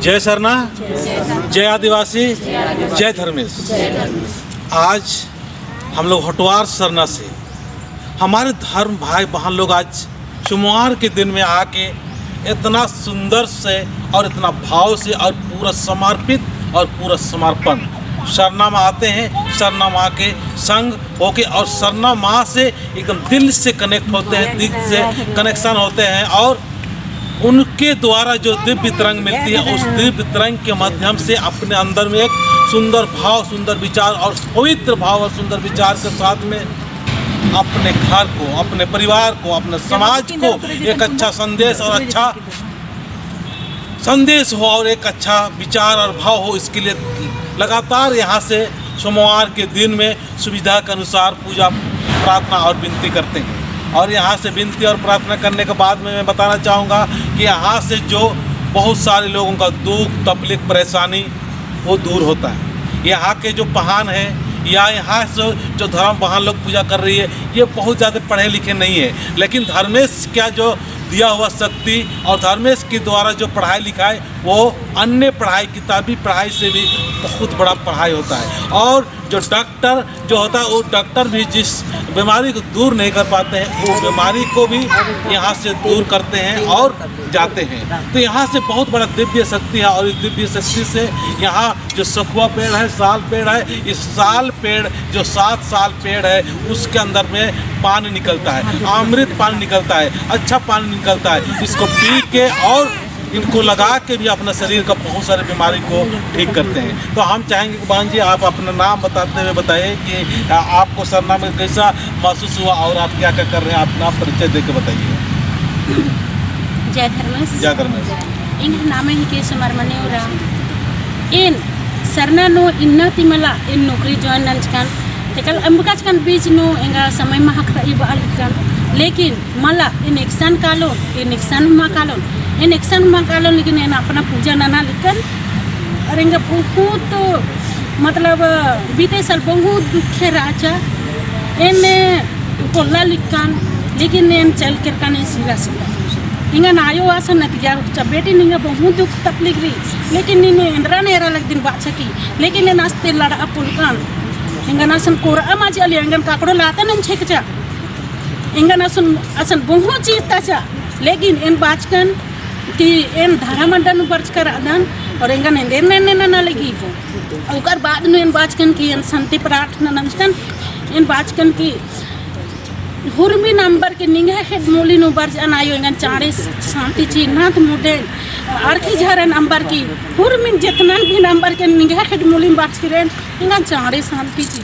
जय सरना, जय आदिवासी, जय धर्मेश। आज हम लोग हटवार सरना से हमारे धर्म भाई बहन लोग आज सोमवार के दिन में आके इतना सुंदर से और इतना भाव से और पूरा समर्पित और पूरा समर्पण सरना माँ आते हैं। सरना माँ के संग होके और सरना माँ से एकदम दिल से कनेक्ट होते हैं, दिल से कनेक्शन होते हैं और उनके द्वारा जो दिव्य तरंग मिलती है उस दिव्य तरंग के माध्यम से अपने अंदर में एक सुंदर भाव, सुंदर विचार और पवित्र भाव और सुंदर विचार के साथ में अपने घर को, अपने परिवार को, अपने समाज को एक अच्छा संदेश और अच्छा संदेश हो और एक अच्छा विचार और भाव हो, इसके लिए लगातार यहाँ से सोमवार के दिन में सुविधा के अनुसार पूजा प्रार्थना और विनती करते हैं। और यहाँ से विनती और प्रार्थना करने के बाद में मैं बताना चाहूँगा कि यहाँ से जो बहुत सारे लोगों का दुख तकलीफ परेशानी वो दूर होता है। यहाँ के जो पहान हैं या यहाँ से जो धर्म बहान लोग पूजा कर रही है ये बहुत ज़्यादा पढ़े लिखे नहीं है, लेकिन धर्मेश का जो दिया हुआ शक्ति और धर्मेश के द्वारा जो पढ़ाई लिखाई वो अन्य पढ़ाई किताबी पढ़ाई से भी बहुत बड़ा पढ़ाई होता है। और जो डॉक्टर जो होता है वो डॉक्टर भी जिस बीमारी को दूर नहीं कर पाते हैं वो बीमारी को भी यहाँ से दूर करते हैं और जाते हैं। तो यहाँ से बहुत बड़ा दिव्य शक्ति है और इस दिव्य शक्ति से यहाँ जो सखुआ पेड़ है, साल पेड़ है, इस साल पेड़ जो 7 साल पेड़ है उसके अंदर में पानी निकलता है, अमृत पानी निकलता है, अच्छा पानी निकलता है। इसको पी के और इनको लगा के भी अपना शरीर का बहुत सारे बीमारी को ठीक करते हैं। तो हम चाहेंगे कि बहन जी आप अपना नाम बताते हुए बताइए कि आपको सरना में कैसा महसूस हुआ और आप क्या क्या कर रहे हैं, अपना परिचय दे के बताइए। जय धर्मेश। जय धर्मेश। इन नाम के सुमरमने इन सरना नो इन्ना तिमला इन नौकरी ज्वाइन नंचकान तेकल अम्बकाच कान बीच नो इंगा समय महकरा इबाल कान लेकिन मला इन एक्शन कालो इन एक्शन मा कालो लेकिन इन अपना पूजा नाना लिखन और इंगा बहुत मतलब बीते साल बहुत दुखे राजा इन कोल्ला लिखन लेकिन इन चल कर काने सीधा इंगा नायो आसन नतिया चबेटी निंगा बहुत दुख तकलीफ रही लेकिन इन्हें इंद्रा ने एरा लग दिन बाचा की लेकिन इन नास्ते लड़ा पुलकान इंगा नासन कोरा माची अली इंगन काकड़ो लाता नन छेकचा इंगा नासन असन बहुत चीता चा लेकिन इन बाचकन कि इन धारामंडन बर्च कर आदन और इंगा नेंदेर ने ना लगी और उकर बाद में इन बाचकन की इन शांति प्रार्थना नंचकन इन बाचकन की हुरमी नंबर के निंगा हेड मोली नो बर्च अनायो इंगन चारे शांति ची नाथ मुडे आरखी झारे नंबर की हुरमी जितना भी नंबर के निंगा हेड मोली बर्च करें इंगन चारे शांति ची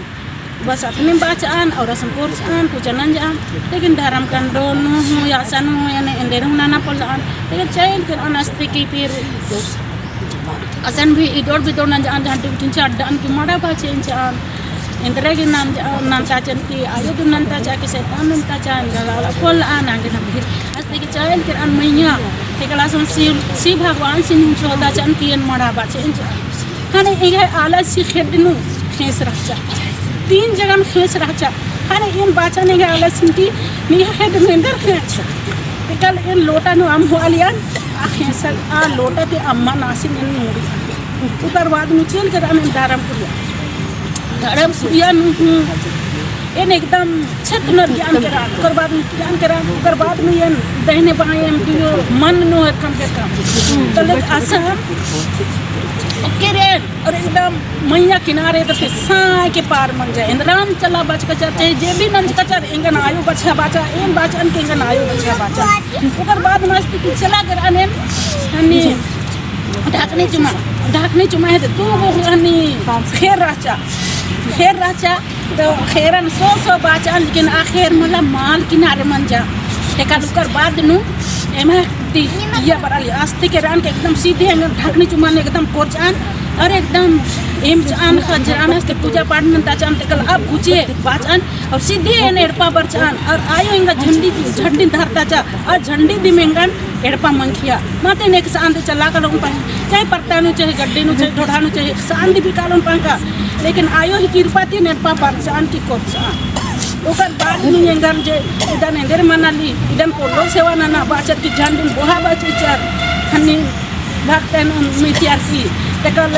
बस अपने बाचान और असंपूर्ण आन पूजनन जान लेकिन धर्म कंडोन हो या सन हो या इंदेर हो नाना पलान लेकिन चाइल कर अनस्ते की फिर असन भी इधर भी दौड़ना जान जहाँ टिकटिंग चार डान की मड़ा बाचे जान इंद्रा के नाम नंता चंती आयो तो नंता चा के शैतान नंता चा इंगला कोल आन आगे ना फिर अस्ते की चाइल कर अन मैया तेकला सुन शिव भगवान से नीचे होता चन की अन मड़ा बाचे खाने एक आलस सी खेदनु खेस रखचा 3 जगह में खेस रखचा खाने इन बाचा ने आलस सिंटी निया खेद में अंदर खेच तेकल इन लोटा नु हम हो अलियन आ खेस आ लोटा ते अम्मा नासिन इन नूरी उतर बाद में चल कर अन धर्म पुरिया नु इन एकदम छत न ज्ञान करा कर बाद में इन दहने बाएं दियो मन नो कम के कम तले आसान ओके रे और एकदम मैया किनारे तो साय के पार मन जाए इंद्राम चला बच कचर चाहे जे भी नंज कचर इंगन आयु बचा बाचा इन बाचन के इंगन आयु बचा बाचा ओकर बाद मस्ती की चला कर अने हनी ढाकने चुमा है तो वो हनी खेर राचा तो खेरन 100 बाचा लेकिन आखिर मतलब माल किनारे मन जा तेका ओकर बाद नु एमा ये बराली आस्ते के रान के एकदम सीधे ढाकनी चुमान एकदम कोरचान और एकदम एम चान खजरान हस्ते पूजा पाठ नंता चान तेकल अब गुचे बाचान और सीधे एन एड़पा बरचान और आयो इंगा झंडी धरता चा और झंडी दिमेंगन एड़पा मंखिया माते ने सांदे चला कर उन पर चाहे परतानु चाहे गड्डी नु चाहे ढोढानु चाहे सांदी भी कालोन पंका लेकिन आयो ही कृपा ती नेड़पा बरचान की कोरचान ओकर बाद में इंगन जे इदन इंदर मनाली इदन पोलो सेवा नाना बाचर की झंडी बोहा बाची चार हनी भागतन मिथियासी तकल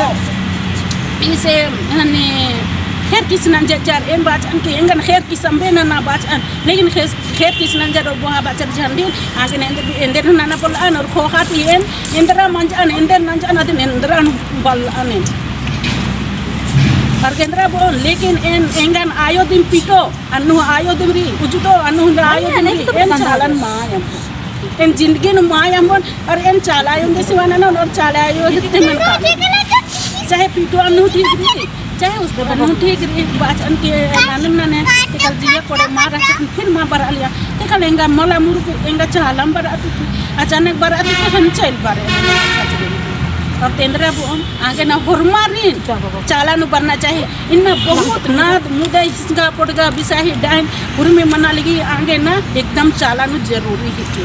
इसे हने खेर किसनन जचार एम बाचन के एंगन खेर किसंबे ना बाचन लेकिन खेर किसनन जरो बोहा बाचर झंडी आगे एंदर नाना पलान और खोखाती एंदरा मंजन एंदर नंजन अदन एंदरा बल अने और केंद्र बोल लेकिन एंगन आयो दिन पिटो अनु आयो दिमरी उजुतो अनु आयो दिमरी एन चालन मायम एन जिंदगी नु मायम और एन चालायो देसिवाना न और चालायो दिते मन का चाहे पिटो अनु ठीक री चाहे उसको अनु ठीक री बात अन के नानम नाने कल जिया कोड़े मार फिर मां बर आलिया कल एंगा मला मुरु एंगा चालम बर अचानक बर आती हम चल बारे और केंद्र आगे ना हुरमारी चालानु बनना चाहिए इनमें बहुत नाद मुदे इसका पड़गा बिसाही डाइन हुरमी मना लगी आगे ना एकदम चालानु जरूरी है कि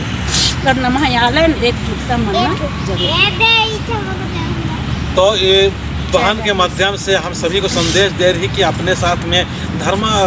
करना महायालन एक जुटता मनना जरूरी। तो ये बहन के माध्यम से हम सभी को संदेश दे रही कि अपने साथ में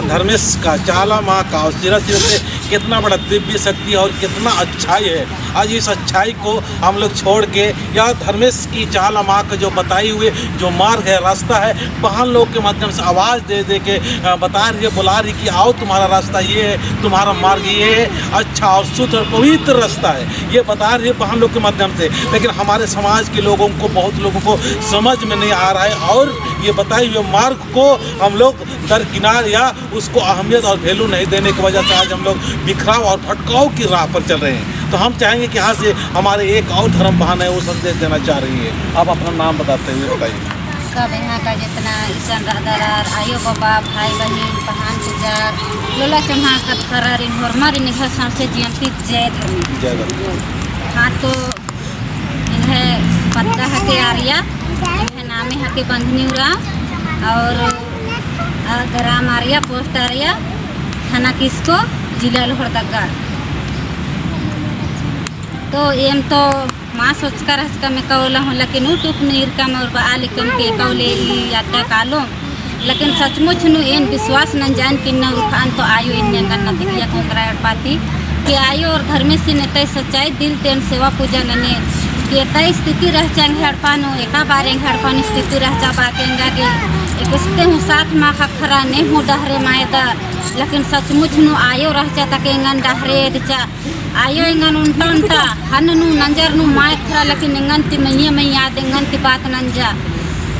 धर्मेश का चाला माँ का और सिरा से कितना बड़ा दिव्य शक्ति और कितना अच्छाई है। आज इस अच्छाई को हम लोग छोड़ के या धर्मेश की चाला माँ का जो बताई हुए जो मार्ग है रास्ता है बहन लोग के माध्यम से आवाज़ दे दे के बता रही है बुला रही कि आओ तुम्हारा रास्ता ये है तुम्हारा मार्ग ये है अच्छा और शुद्ध और पवित्र रास्ता है ये बता रही है बहन लोग के माध्यम से। लेकिन हमारे समाज के लोगों को बहुत लोगों को समझ में नहीं आ रहा है और ये बताई हुए मार्ग को हम लोग दरकिनार या उसको अहमियत और वैल्यू नहीं देने की वजह से आज हम लोग बिखराव और भटकाव की राह पर चल रहे हैं। तो हम चाहेंगे कि यहाँ से हमारे एक और धर्म बहन है वो संदेश देना चाह रही है। आप अपना नाम बताते हुए बताइए। सब यहाँ का जितना ईसान रादार आयो बाबा भाई बहन पहान पुजार लोला चम्हा कत्करार इन हरमार इन घर सांसे जयंती जय धर्म हाँ तो इन्हें पत्ता हके आर्या इन्हें नामे हके बंधनी उरा और ग्राम आर्या पोस्ट आर्या थाना किसको जिला लोहरदगा तो एम तो माँ सोचकर हंसका में कौला हूँ लेकिन यूट्यूब नीर का मोर आले कम के कौले यात्रा कालो लेकिन सचमुच नु एन विश्वास न जान कि न उखान तो आयो इन न दिखिया कोंकरा पाती कि आयो और धर्मेश से नेता सच्चाई दिल तेन सेवा पूजा नने कि तय स्थिति रह चांग हड़पानो एका बारे हड़पानी स्थिति रह जा बाकेंगा कि एकस्ते हूँ साथ माँ खरा ने हूँ डहरे मायदार लेकिन सचमुच नु आयो रह जा तक इंगन डहरे दिचा आयो इंगन उल्टा उल्टा हन नु नंजर नु माय खरा लेकिन इंगन ति मैं याद इंगन ति बात नंजा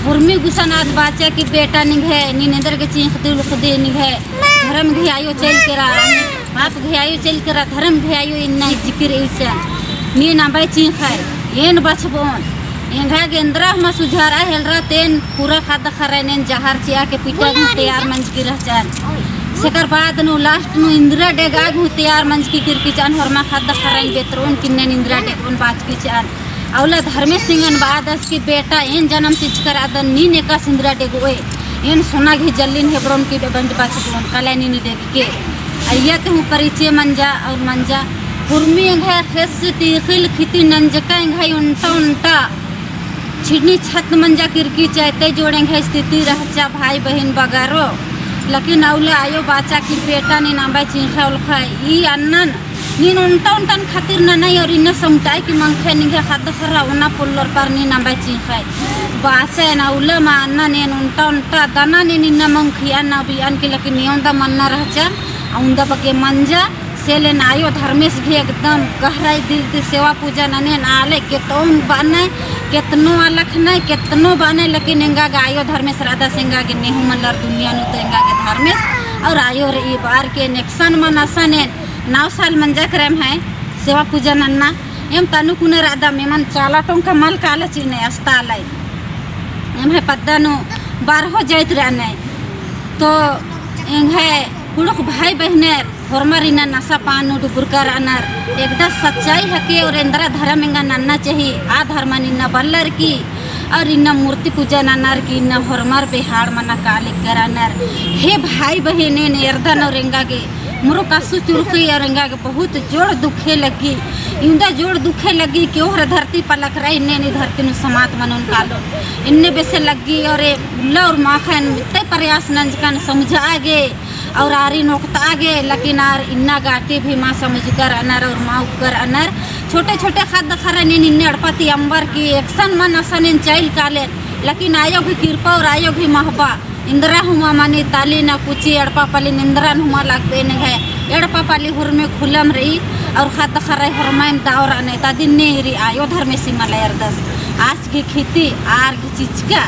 हुर्मी गुसनाथ बाचा की बेटा निघे नी नंदर के चीख दिल खुदे निघे धर्म घे आयो चल केरा बाप घे आयो चल केरा धर्म घे आयो इन जिक्र ऐसा नी ना बाई चीख है येन बचबोन एंगा गेंद्रा हम सुझारा हेलरा तेन पूरा खादा खरा नेन जहर चिया के पिटा तैयार मंज की रह जान सेकर बाद नु लास्ट नु इंदिरा डेगा घु तैयार मंज की किरकिचान हरमा खादा खरा बेतरोन किन्ने इंदिरा डेगोन बात की चान औला धर्मेश सिंगन बादस की बेटा एन जन्म सिच कर आदन नी ने का इंदिरा डेगोए एन सोना घी जल्लिन हेब्रोन की बंद बाचबोन कलानी नी डेग के अय्या के हूं परिचय मंजा और मंजा हुर्मी घा खेस तिखिल खिति नंजका घाई उल्टा उल्टा छिड़नी छत मंजा किरकी चाहते जोड़ेंगे स्थिति रहचा भाई बहन बगारो लेकिन औले आयो बाचा की बेटा ने नाम चिंखा उलखा ई अन्नन नीन उल्टा उल्टन खातिर ना नहीं और इन्हें समटाई की मंखे निगे खाद खरा उना पुल्लर पर नी नाम चिंखा बाचा ना उले मा अन्ना ने उल्टा उल्टा दाना ने निन्ना मंखिया ना भी अन के लेकिन नियोंदा मनना रहचा औंदा बके मंजा सेले नायो धर्मेश भी एकदम गहराई दिल से सेवा पूजा नने नाले केतोन बने केतनो अलख नहीं केतनो बने लेकिन इंगा गायो धर्मेश राधा सिंगा के नेहु मल्लर दुनिया नु तो इंगा के धर्मेश और आयो रे ई बार के नेक्सन मनसने 9 साल मंजा करम है सेवा पूजा नन्ना एम तनु कुने राधा मेमन चाला टोंका मल काले चिने अस्तालाई एम है पद्दानु 12 जाइत रहने तो इंग है कुड़क भाई बहने हरमारिना नशा पान डुबुरकर अनर एकदम सच्चाई है कि और इंद्रा धर्म इंगा नन्ना चाहिए आ धर्म निन्ना बल्लर की और इन्ना मूर्ति पूजा नन्नर की इन्ना हरमार बिहार मना काली कर अनर हे भाई बहने ने एर्दन और इंगा के मुरो कासु चुरखी और इंगा के बहुत जोड़ दुखे लगी इंदा जोड़ दुखे लगी कि ओहर धरती पलक रही इन्ने नी धरती नु समात मनन कालो इन्ने बेसे लगी और उल्ला और माखन इतने प्रयास नंजकन समझा आगे और आरी नोकता आगे लेकिन आर इन्ना गाती भी माँ समझ कर अनर और माँ कर अनर छोटे छोटे खाद खरा ने अड़पति अंबर की एक्शन मन असन चाइल काले लेकिन आयो भी कृपा और आयो भी महबा इंदिरा हुआ मानी ताली ना कुची एड़पा पाली निंद्रा हुआ लगते न है एड़पा पाली हुर में खुलम रही और खाद खरा हरमाइन दावरा ने तादिन ने री आयो धर्म सीमा लयर दस आज की खेती आर की चिचका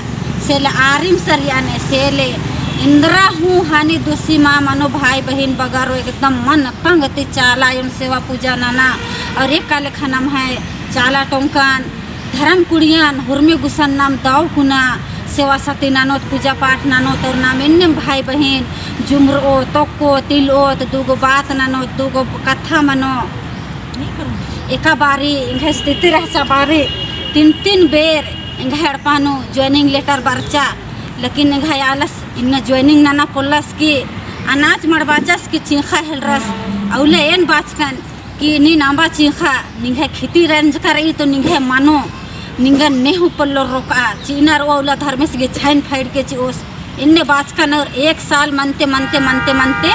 सेले आरिम सरियाने सेले इंदिरा हूँ हानि दूसरी माँ मनो भाई बहन बगारो एकदम मन पंगति चाला उन सेवा पूजा नाना और एक काले खाना है चाला टोंकान धर्म कुड़ियान हुरमी गुसन नाम दाव कुना सेवा सती नानोत पूजा पाठ नानोत और नाम इन्ने भाई बहन जुमरो तोको तिलोत दूगो बात नानोत दूगो कथा मनो एका बारी इंगे स्थिति रह बारी तीन बेर इंगे हड़पानो ज्वाइनिंग लेटर बरचा लेकिन इंगे आलस इन ज्वाइनिंग नाना पोलस की अनाज मड़बाचस की चीखा हेलरस औले एन बाचकन कि नी नांबा चीखा निंगे खेती रंज करई तो निंगे मानो निंगा नेहु पल्लो रोका चीनर ओला धर्मेश के छाइन फाइड के चोस इन्ने बाचकन और एक साल मनते मनते मनते मनते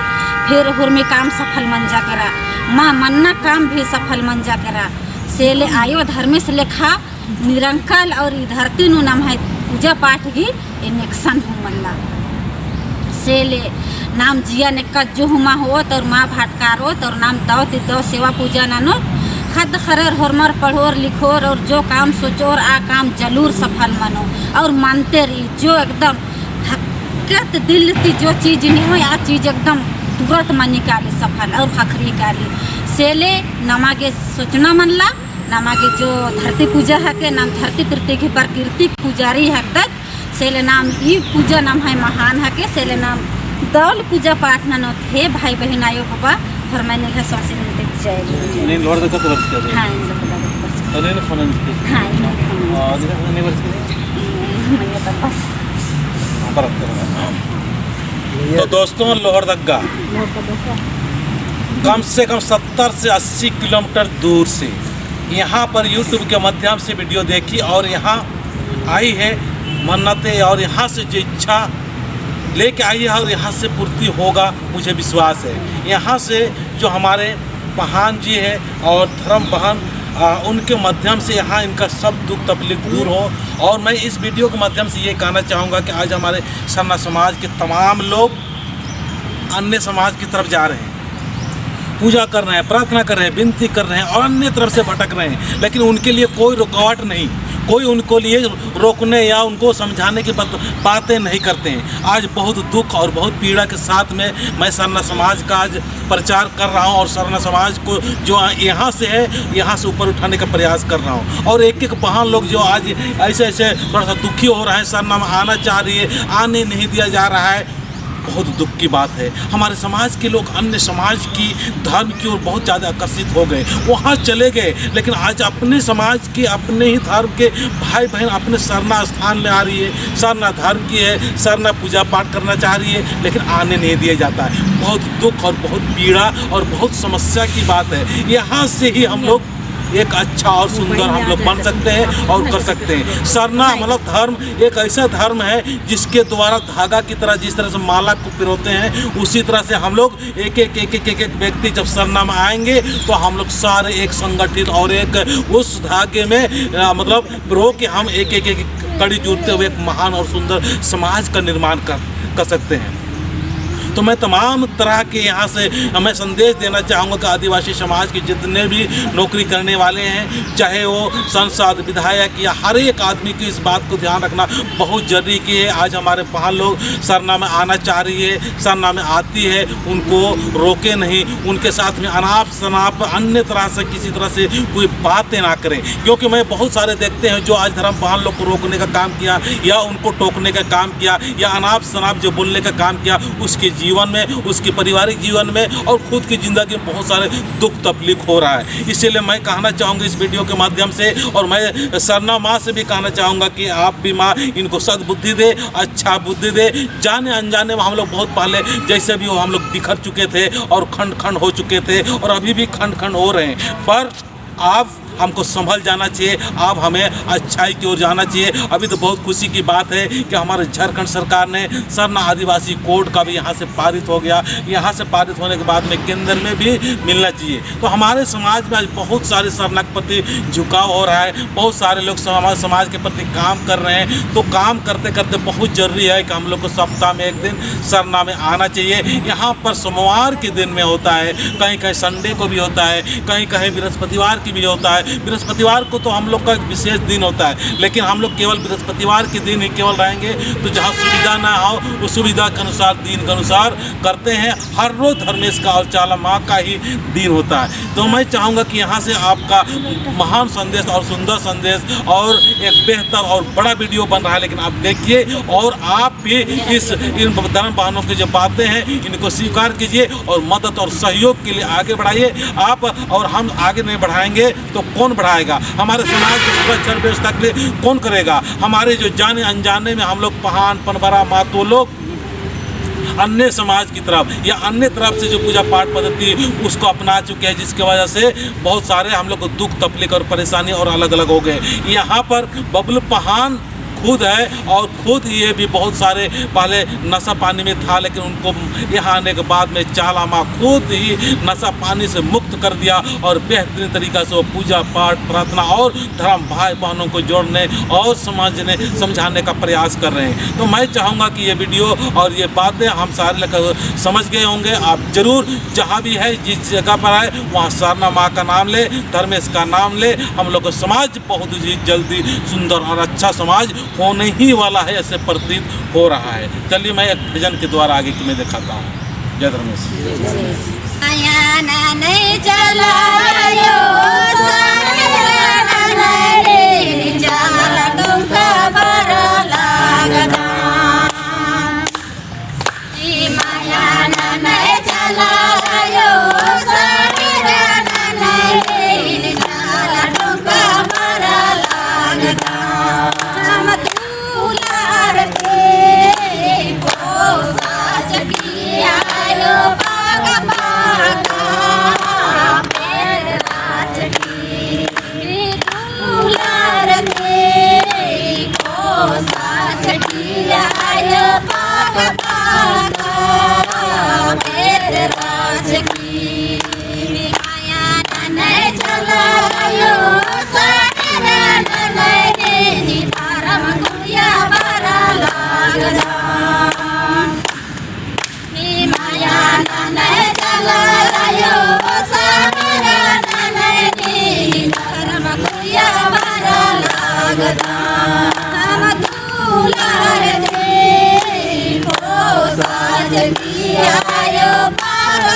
फिर हुरमी काम सफल मन जा करा माँ मन्ना काम भी सफल मन जा करा सेले आयो धर्मेश लेखा निरंकल और धरती नु नाम है पूजा पाठ की इनेक्शन हूँ मल्ला सेले नाम जिया ने कज्जो हुमा होत और माँ भाटकारोत और नाम दो सेवा पूजा नानो खद खरर हरमर पढ़ोर लिखोर और जो काम सोचोर आ काम जरूर सफल मनो और मानते रही जो एकदम हकीकत दिल की जो चीज़ नहीं हो आ चीज़ एकदम तुरंत मन निकाली सफल और खखरी काली सेले नमागे सोचना मनला नमागे जो धरती पूजा है के नाम धरती कृति की प्रकृति पुजारी है तक सेले नाम ये पूजा नाम है महान है के सेले नाम दौल पूजा पाठ नानो थे भाई बहन आयो बाबा और मैंने कहा सांसें मिलते जाएगी नहीं लोड तक तो कर दे हाँ इन लोग का तो नहीं फोन हाँ और नहीं वर्ष के मैंने तो बस तो दोस्तों लोहरदगा कम से कम 70 से 80 किलोमीटर दूर से यहाँ पर YouTube के माध्यम से वीडियो देखी और यहाँ आई है मन्नतें और यहाँ से जो इच्छा लेके आई है और यहाँ से पूर्ति होगा मुझे विश्वास है। यहाँ से जो हमारे बहन जी है और धर्म बहन उनके माध्यम से यहाँ इनका सब दुख तकलीफ दूर हो। और मैं इस वीडियो के माध्यम से ये कहना चाहूँगा कि आज हमारे सरना समाज के तमाम लोग अन्य समाज की तरफ जा रहे हैं, पूजा कर रहे हैं, प्रार्थना कर रहे हैं, विनती कर रहे हैं और अन्य तरफ से भटक रहे हैं, लेकिन उनके लिए कोई रुकावट नहीं, कोई उनको लिए रोकने या उनको समझाने की बातें नहीं करते हैं। आज बहुत दुख और बहुत पीड़ा के साथ में मैं सरना समाज का आज प्रचार कर रहा हूं और सरना समाज को जो यहाँ से है यहाँ से ऊपर उठाने का प्रयास कर रहा हूं। और एक एक बहन लोग जो आज ऐसे ऐसे थोड़ा सा दुखी हो रहे हैं, सरना में आना चाह रही है, आने नहीं दिया जा रहा है, बहुत दुख की बात है। हमारे समाज के लोग अन्य समाज की धर्म की ओर बहुत ज़्यादा आकर्षित हो गए, वहाँ चले गए, लेकिन आज अपने समाज के अपने ही धर्म के भाई बहन अपने सरना स्थान में आ रही है, सरना धर्म की है, सरना पूजा पाठ करना चाह रही है, लेकिन आने नहीं दिया जाता है। बहुत दुख और बहुत पीड़ा और बहुत समस्या की बात है। यहाँ से ही हम लोग एक अच्छा और सुंदर हम लोग बन सकते हैं और कर सकते हैं। सरना मतलब धर्म एक ऐसा धर्म है जिसके द्वारा धागा की तरह जिस तरह से माला को पिरोते हैं, उसी तरह से हम लोग एक एक व्यक्ति जब सरना में आएंगे तो हम लोग सारे एक संगठित और एक उस धागे में मतलब पिरो के हम एक कड़ी जुड़ते हुए एक महान और सुंदर समाज का निर्माण कर सकते हैं। तो मैं तमाम तरह के यहाँ से मैं संदेश देना चाहूँगा कि आदिवासी समाज के जितने भी नौकरी करने वाले हैं, चाहे वो सांसद विधायक या हर एक आदमी की इस बात को ध्यान रखना बहुत ज़रूरी की है। आज हमारे बहन लोग सरना में आना चाह रही है, सरना में आती है, उनको रोके नहीं, उनके साथ में अनाप शनाप अन्य तरह से किसी तरह से कोई बातें ना करें, क्योंकि मैं बहुत सारे देखते हैं जो आज धर्म बहन लोग को रोकने का काम किया या उनको टोकने का काम किया या अनाप शनाप जो बोलने का काम किया, उसके जीवन में, उसके पारिवारिक जीवन में और खुद की ज़िंदगी में बहुत सारे दुख तकलीफ हो रहा है। इसीलिए मैं कहना चाहूँगा इस वीडियो के माध्यम से, और मैं सरना माँ से भी कहना चाहूँगा कि आप भी माँ इनको सद्बुद्धि दे, अच्छा बुद्धि दे। जाने अनजाने में हम लोग बहुत पहले जैसे भी हो हम लोग बिखर चुके थे और खंड खंड हो चुके थे और अभी भी खंड खंड हो रहे हैं, पर आप हमको संभल जाना चाहिए, आप हमें अच्छाई की ओर जाना चाहिए। अभी तो बहुत खुशी की बात है कि हमारे झारखंड सरकार ने सरना आदिवासी कोड का भी यहाँ से पारित हो गया। यहाँ से पारित होने के बाद में केंद्र में भी मिलना चाहिए। तो हमारे समाज में आज बहुत सारे सरना के प्रति झुकाव हो रहा है, बहुत सारे लोग हमारे समाज के प्रति काम कर रहे हैं। तो काम करते करते बहुत ज़रूरी है कि हम लोग को सप्ताह में एक दिन सरना में आना चाहिए। यहाँ पर सोमवार के दिन में होता है, कहीं कहीं संडे को भी होता है, कहीं कहीं बृहस्पतिवार की भी होता है। बृहस्पतिवार को तो हम लोग का एक विशेष दिन होता है, लेकिन हम लोग केवल बृहस्पतिवार के दिन ही केवल रहेंगे। तो जहाँ सुविधा ना हो उस सुविधा के अनुसार दिन के अनुसार करते हैं। हर रोज़ धर्मेश का और चाला माँ का ही दिन होता है। तो मैं चाहूँगा कि यहाँ से आपका महान संदेश और सुंदर संदेश और एक बेहतर और बड़ा वीडियो बन रहा है, लेकिन आप देखिए और आप भी इन धर्म बहनों की जो बातें हैं इनको स्वीकार कीजिए और मदद और सहयोग के लिए आगे बढ़ाइए। आप और हम आगे नहीं बढ़ाएंगे तो कौन बढ़ाएगा? हमारे समाज की सुरक्षा व्यवस्था के लिए कौन करेगा? हमारे जो जाने अनजाने में हम लोग पहान पनबरा मातो लोग अन्य समाज की तरफ या अन्य तरफ से जो पूजा पाठ पद्धति उसको अपना चुके हैं, जिसकी वजह से बहुत सारे हम लोग को दुख तकलीफ और परेशानी और अलग अलग हो गए। यहाँ पर बबलू पहान खुद है और खुद ये भी बहुत सारे पहले नशा पानी में था, लेकिन उनको यहाँ आने के बाद में चाला माँ खुद ही नशा पानी से मुक्त कर दिया और बेहतरीन तरीक़ा से वो पूजा पाठ प्रार्थना और धर्म भाई बहनों को जोड़ने और समझने समझाने का प्रयास कर रहे हैं। तो मैं चाहूँगा कि ये वीडियो और ये बातें हम सारे लेकर समझ गए होंगे। आप ज़रूर जहाँ भी है जिस जगह पर है वहाँ सरना माँ का नाम ले, धर्मेश का नाम ले। हम लोग का समाज बहुत ही जल्दी सुंदर और अच्छा समाज होने ही वाला है, ऐसे प्रतीत हो रहा है। चलिए मैं एक भजन के द्वारा आगे की मैं दिखाता हूँ। जय धर्मेश। आयो पार